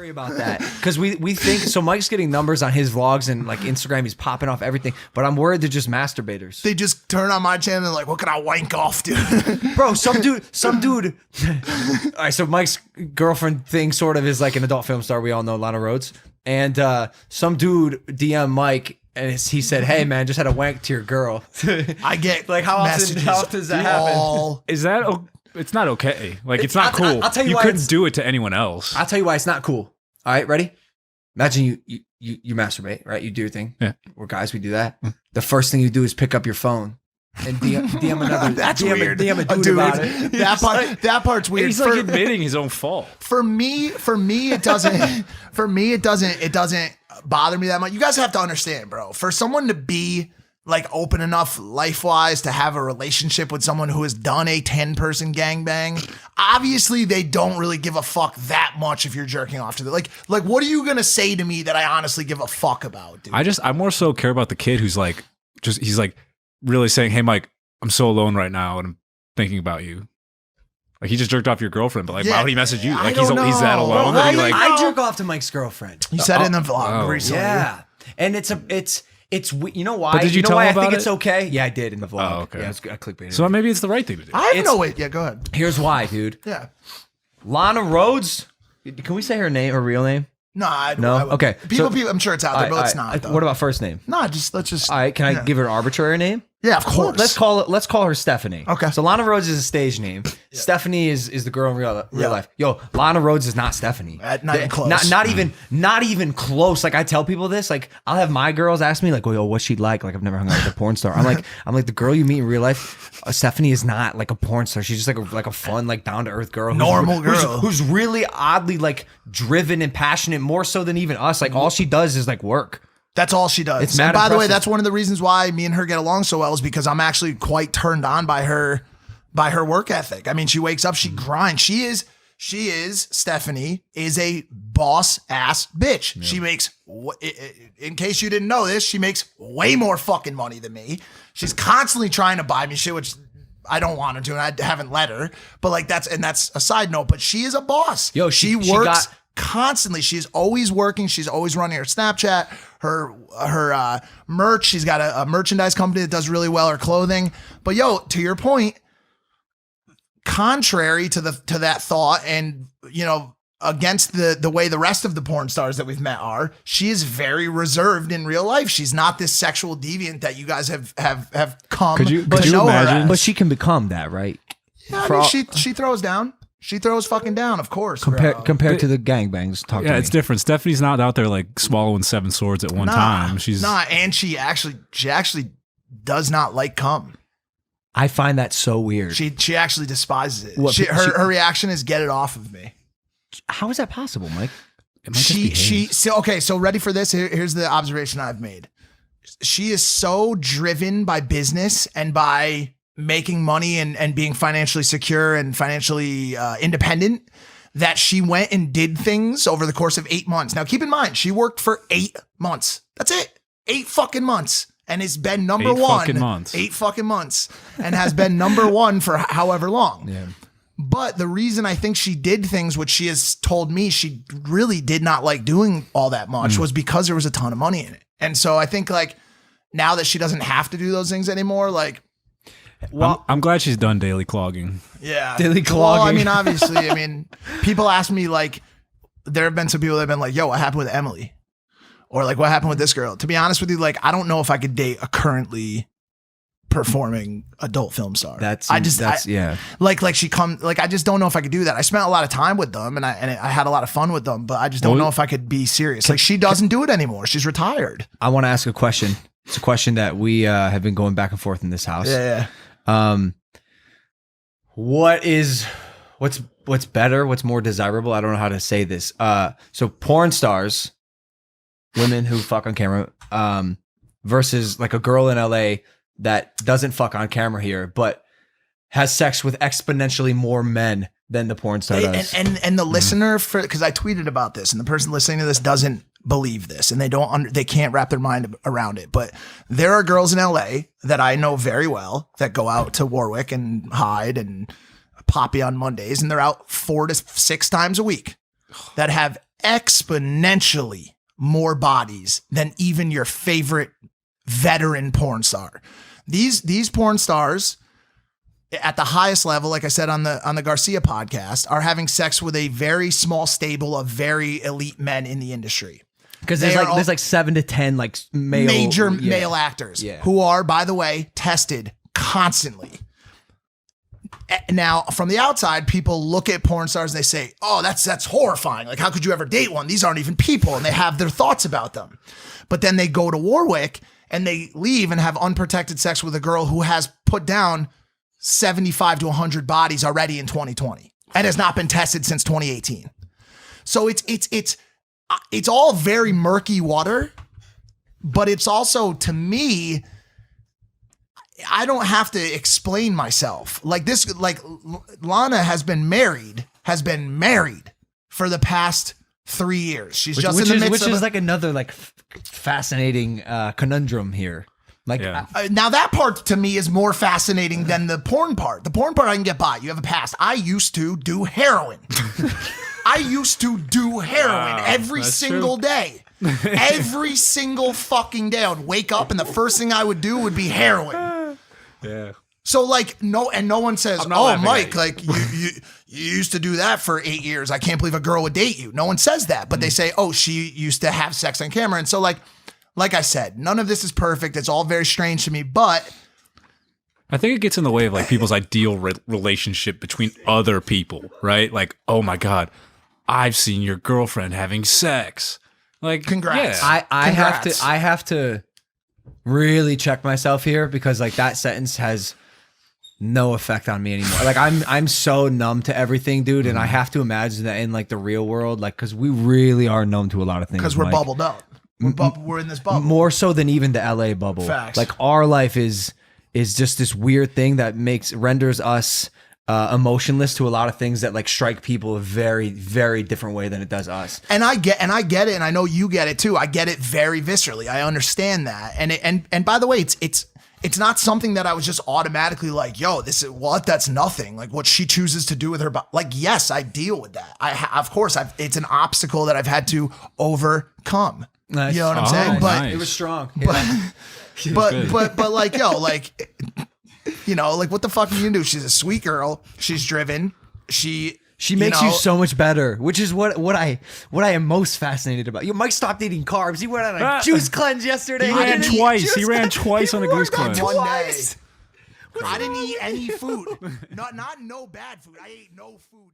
worry about that because we think so. Mike's getting numbers on his vlogs and like Instagram. He's popping off everything, but I'm worried they're just masturbators. They just turn on my channel and like, what can I wank off, dude? Bro, some dude. All right, so Mike's girlfriend thing sort of is like an adult film star. We all know Lana Rhodes, and some dude DM Mike. And he said, "Hey man, just had a wank to your girl." I get like how often does that happen? Is that? It's not okay. Like it's not cool. I'll tell you you why couldn't do it to anyone else. I'll tell you why it's not cool. All right, ready? Imagine you masturbate, right? You do your thing. Yeah. We're guys, we do that. The first thing you do is pick up your phone and DM another. That's weird. DM a dude about it. That part's weird. He's like admitting his own fault. For me, it doesn't. For me, it doesn't bother me that much. You guys have to understand, bro. For someone to be like open enough life-wise to have a relationship with someone who has done a 10-person gangbang, obviously they don't really give a fuck that much if you're jerking off to them. Like what are you gonna say to me that I honestly give a fuck about, dude? I more so care about the kid who's like, he's like really saying, "Hey, Mike, I'm so alone right now and I'm thinking about you." Like he just jerked off your girlfend, but like, why would he message you? Like he's that alone. Well, I I jerk off to Mike's girlfriend. You said it in the vlog recently. Yeah, and it's you know why? But did you tell why him I think about it's okay? Yeah, I did in the vlog. Oh, okay. Yeah, I clickbaited. So maybe it's the right thing to do. I have no way. Yeah, go ahead. Here's why, dude. Yeah. Lana Rhodes. Can we say her name, her real name? No, Okay. People, I'm sure it's out there, but let's not. Though. What about first name? No, let's just. All right, can I give her an arbitrary name? Yeah, of course. Let's call her Stephanie. Okay. So Lana Rhodes is a stage name. Yeah. Stephanie is the girl in real life. Yo, Lana Rhodes is not Stephanie. Not even close. Not even close. Like I tell people this. Like I'll have my girls ask me like, "Well, yo, what's she like?" Like I've never hung out with a porn star. I'm like the girl you meet in real life. Stephanie is not like a porn star. She's just like a fun, like down to earth girl, normal girl who's really oddly like driven and passionate, more so than even us. Like all she does is like work. That's all she does. It's mad and by the way, impressive. that's one of the reasons why me and her get along so well is because I'm actually quite turned on by her work ethic. I mean, she wakes up, she grinds. She is Stephanie is a boss ass bitch. Yeah. She makes, in case you didn't know this, she makes way more fucking money than me. She's constantly trying to buy me shit, which I don't want her to, and I haven't let her. But like that's a side note. But she is a boss. Yo, she works constantly. She's always working. She's always running her Snapchat, her merch. She's got a merchandise company that does really well, her clothing. But yo, to your point, contrary to that thought, and you know, against the way the rest of the porn stars that we've met are, she is very reserved in real life. She's not this sexual deviant that you guys have come could you know her imagine? as. But she can become that, right? Yeah, I mean, she throws down. She throws fucking down, of course. Compared to the gangbangs. Yeah, it's different. Stephanie's not out there like swallowing 7 swords at one time. She's and she actually does not like cum. I find that so weird. She actually despises it. Her reaction is get it off of me. How is that possible, Mike? So ready for this? Here's the observation I've made. She is so driven by business and by making money and being financially secure and financially independent that she went and did things over the course of 8 months. Now, keep in mind, she worked for 8 months. That's it. 8 fucking months. And has been number 1. 8 fucking months. And has been number 1 for however long. Yeah. But the reason I think she did things, which she has told me she really did not like doing all that much, was because there was a ton of money in it. And so I think like now that she doesn't have to do those things anymore, like, well, I'm glad she's done daily clogging. Yeah. Daily clogging. Well, I mean, obviously, people ask me like, there have been some people that have been like, yo, what happened with Emily? Or like, what happened with this girl? To be honest with you, like, I don't know if I could date a currently performing adult film star. Yeah. I just don't know if I could do that. I spent a lot of time with them and I had a lot of fun with them, but I just don't know if I could be serious. Like she doesn't do it anymore. She's retired. I want to ask a question. It's a question that we have been going back and forth in this house. Yeah. What's better? What's more desirable? I don't know how to say this. So porn stars, women who fuck on camera, versus like a girl in LA that doesn't fuck on camera here, but has sex with exponentially more men than the porn star does. And the listener, because I tweeted about this, and the person listening to this doesn't believe this, and they can't wrap their mind around it. But there are girls in LA that I know very well that go out to Warwick and Hyde and Poppy on Mondays, and they're out 4 to 6 times a week that have exponentially more bodies than even your favorite veteran porn star. These porn stars at the highest level, like I said on the Garcia podcast, are having sex with a very small stable of very elite men in the industry. Because there's like 7 to 10 like major male actors who are, by the way, tested constantly. Now, from the outside, people look at porn stars and they say, "Oh, that's horrifying. Like, how could you ever date one? These aren't even people," and they have their thoughts about them. But then they go to Warwick and they leave and have unprotected sex with a girl who has put down 75 to 100 bodies already in 2020 and has not been tested since 2018. So it's all very murky water, but it's also, to me, I don't have to explain myself. Like this, like Lana has been married for the past 3 years. She's just in the midst of, which is like another like fascinating conundrum here. Like now that part to me is more fascinating than the porn part. The porn part I can get by. You have a past. I used to do heroin. Every single day. Every single fucking day. I would wake up and the first thing I would do would be heroin. Yeah. So like no one says, "Oh, Mike, like you used to do that for 8 years. I can't believe a girl would date you." No one says that, but they say, "Oh, she used to have sex on camera." And so like I said, none of this is perfect. It's all very strange to me, but I think it gets in the way of like people's ideal relationship between other people, right? Like, "Oh my God, I've seen your girlfriend having sex." Like, congrats. Yeah. I have to really check myself here because like that sentence has no effect on me anymore. Like I'm so numb to everything, dude, and I have to imagine that in like the real world, like because we really are numb to a lot of things. Because we're bubbled up. We're in this bubble. More so than even the LA bubble. Facts. Like our life is just this weird thing that renders us emotionless to a lot of things that like strike people a very, very different way than it does us. And I get it, and I know you get it too. I get it very viscerally. I understand that. And by the way, it's not something that I was just automatically like, "Yo, this is what? That's nothing." Like what she chooses to do with her body. Like, yes, I deal with that. Of course, it's an obstacle that I've had to overcome. Nice. You know what I'm saying? Nice. But It was strong. but like, yo, like, you know, like what the fuck are you gonna do? She's a sweet girl. She's driven. She makes you so much better, which is what I am most fascinated about. Mike stopped eating carbs. He went on a juice cleanse yesterday. He ran twice on a goose cleanse. One day. I didn't eat any food. Not no bad food. I ate no food.